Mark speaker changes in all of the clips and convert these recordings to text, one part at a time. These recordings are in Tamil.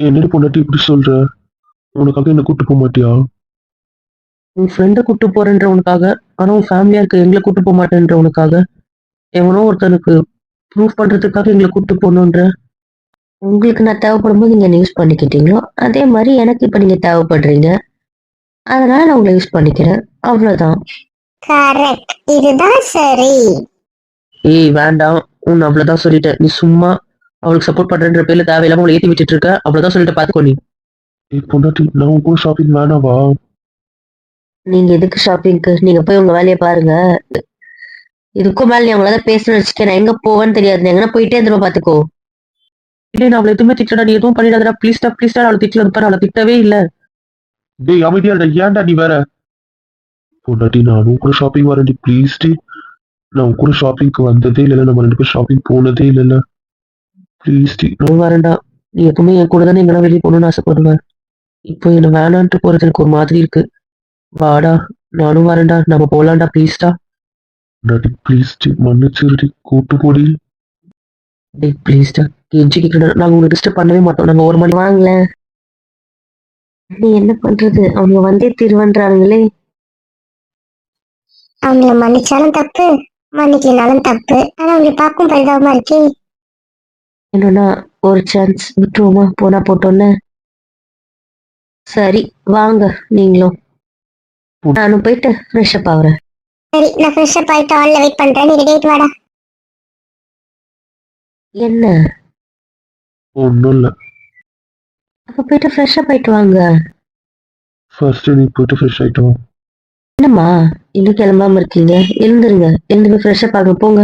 Speaker 1: என்னடி பொண்டாட்டி இப்படி சொல்ற? உனக்காக என்ன கூட்டு போக மாட்டியா?
Speaker 2: உன் ஃப்ரெண்டை கூட்டு போறேன்ற உனக்காக, ஆனா உன் ஃபேமிலியா இருக்க எங்களை கூட்டு போக மாட்டேன்ற உனக்காக, எவனோ ஒருத்தனுக்கு ப்ரூவ் பண்றதுக்காக எங்களை கூட்டு போகணுன்ற. உங்களுக்கு நான் தேவைப்படும் போது நீங்க என்ன யூஸ் பண்ணிக்கிட்டீங்களோ அதே மாதிரி எனக்கு இப்ப நீங்க தேவைப்படுறீங்க, அதனால நான் உங்களை யூஸ் பண்ணிக்கிறேன், அவ்வளவுதான்.
Speaker 3: கரெக்ட், இதுதான் சரி.
Speaker 2: ஏய் வேண்டாம், உன் அவ்வளவுதான் சொல்லிட்டேன். நீ சும்மா அவளுக்கு சப்போர்ட் பண்றன்ற பேர்ல தேவையில்லாம உங்களை ஏத்தி விட்டுட்டு இருக்க, அவ்வளவுதான் சொல்லிட்டு பாத்துக்கோ. நீ
Speaker 1: பொண்டாட்டி நான் உன் கூட ஷாப்பிங் வேணாவா?
Speaker 2: நீங்க எதுக்கு ஷாப்பிங்க்கு? நீங்க போய் உங்க வேலையை பாருங்க. இதுக்கும் மேல நீ அவங்கள பேசணும்னு வச்சுக்க, நான் எங்க போவேன்னு தெரியாது. நீ எங்கன்னா போயிட்டே இருந்துருவா பாத்துக்கோ. இல்லை நான் அவளை எதுவுமே திட்டடா, நீ எதுவும் பண்ணிடாதடா, ப்ளீஸ்டா ப்ளீஸ்டா. அவளை திட்டல பாரு, அவளை திட்டவே இல்லை.
Speaker 1: டேய் அமைதியா இருடா, ஏன்டா நீ வேற? பொண்டாட்டி நானும் கூட ஷாப்பிங் வரேன்டி, ப்ளீஸ் டி. நான் உன் கூட ஷாப்பிங்க்கு வந்ததே இல்லைல்ல, நம்ம 2 பேரும் ஷாப்பிங் போனதே இல்லைல்ல, ப்ளீஸ் டி.
Speaker 2: நான் வரேன்டா. நீ எப்பவுமே என் கூட தானே எங்கன்னா வெளியே போகணும்னு ஆசைப்படுவேன். இப்போ என்ன வேணான்ட்டு போறது எனக்கு ஒரு மாதிரி இருக்கு. வாடா, நானும் வரேன்டா, நம்ம போலாம்டா, ப்ளீஸ்டா.
Speaker 1: பொண்டாட்டி ப்ளீஸ் டி, மன்னிச்சிருடி, கூட்டு போடி.
Speaker 2: டேய் ப்ளீஸ்டா, கெஞ்சி கேட்கணும். நாங்க உங்களை டிஸ்டர்ப் பண்ணவே மாட்டோம். நாங்க ஒரு மணி வாங்கல. நீ என்ன பண்றது, அவங்க வந்தே திருவன்றானுங்களே.
Speaker 3: அவங்கள மன்னிச்சாலும் தப்பு, மன்னிக்கலனாலும் தப்பு. ஆனா அவங்களை பார்க்கும் பரிதாபமா இருக்கே.
Speaker 2: என்னன்னா ஒரு சான்ஸ் விட்டுருவோமா, போனா போட்டோன்னு. சரி வாங்க நீங்களும். நானும் போயிட்டு ஃப்ரெஷ் அப் ஆகுறேன்.
Speaker 3: சரி, நான் ஃப்ரெஷ் அப் ஆயிட்டு ஹால்ல வெயிட் பண்றேன், நீ ரெடி ஆயிட்டு வாடா.
Speaker 2: என்ன?
Speaker 1: ஒன்றும் இல்லை,
Speaker 2: அப்ப போயிட்டு ஃப்ரெஷ் அப் ஆயிட்டு வாங்க.
Speaker 1: ஃபர்ஸ்ட் நீ போயிட்டு ஃப்ரெஷ் ஆயிட்டு வா.
Speaker 2: என்னம்மா இன்னும் கிளம்பாம இருக்கீங்க? எழுந்துருங்க, எழுந்து போய் ஃப்ரெஷ் அப் ஆக போங்க.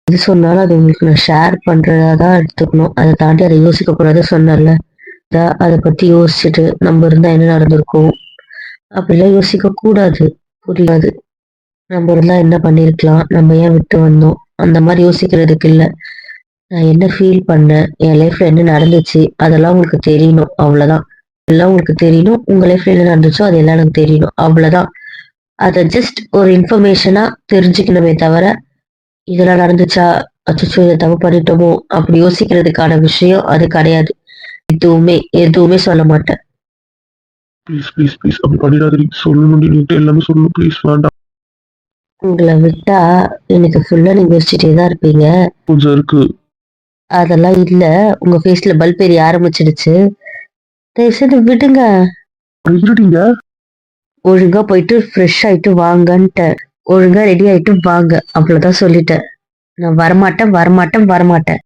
Speaker 2: எது சொன்னாலும் அது உங்களுக்கு நான் ஷேர் பண்றதா தான் எடுத்துக்கணும். அதை தாண்டி அதை யோசிக்க கூடாது சொன்னல. அதை பத்தி யோசிச்சுட்டு நம்ம இருந்தா என்ன நடந்திருக்கும் அப்படிலாம் யோசிக்க கூடாது. புரியாது. நம்ம இருந்தா என்ன பண்ணிருக்கலாம், நம்ம ஏன் விட்டு வந்தோம், அந்த மாதிரி யோசிக்கிறதுக்கு இல்ல. நான் என்ன ஃபீல் பண்ணேன், என் லைஃப்ல என்ன நடந்துச்சு, அதெல்லாம் உங்களுக்கு தெரியணும், அவ்வளவுதான். எல்லாம் உங்களுக்கு தெரியணும், உங்க லைஃப்ல என்ன நடந்துச்சோ அது எல்லாம் எனக்கு தெரியணும், அவ்வளவுதான். அதை ஜஸ்ட் ஒரு இன்ஃபர்மேஷனா தெரிஞ்சுக்கணுமே தவிர, இதெல்லாம் நடந்துச்சா, அச்சோ இதை தப்பு பண்ணிட்டோமோ அப்படி யோசிக்கிறதுக்கான விஷயம் அது கிடையாது. எதுவுமே எதுவுமே சொல்ல மாட்டேன்.
Speaker 1: ப்ளீஸ் ப்ளீஸ் ப்ளீஸ் அப்படி பண்ணிடாதடி, சொல்லணும், நீ எல்லாமே சொல்லணும், ப்ளீஸ் வேண்டாம்.
Speaker 2: உங்களை விட்டா எனக்கு ஃபுல்லா நீங்க யோசிச்சுட்டே தான் இருப்பீங்க.
Speaker 1: கொஞ்சம் இருக்கு.
Speaker 2: அதெல்லாம் இல்ல, உங்க ஃபேஸ்ல பல்ப் எரிய ஆரம்பிச்சிடுச்சு. தயவு செய்து விடுங்க.
Speaker 1: இருட்டீங்க.
Speaker 2: ஒழுங்கா போயிட்டு ஃப்ரெஷ் ஆயிட்டு வாங்கன்ட்டேன். ஒழுங்கா ரெடி ஆயிட்டு வாங்க, அவ்வளவுதான் சொல்லிட்டேன். நான் வரமாட்டேன் வரமாட்டேன் வரமாட்டேன்.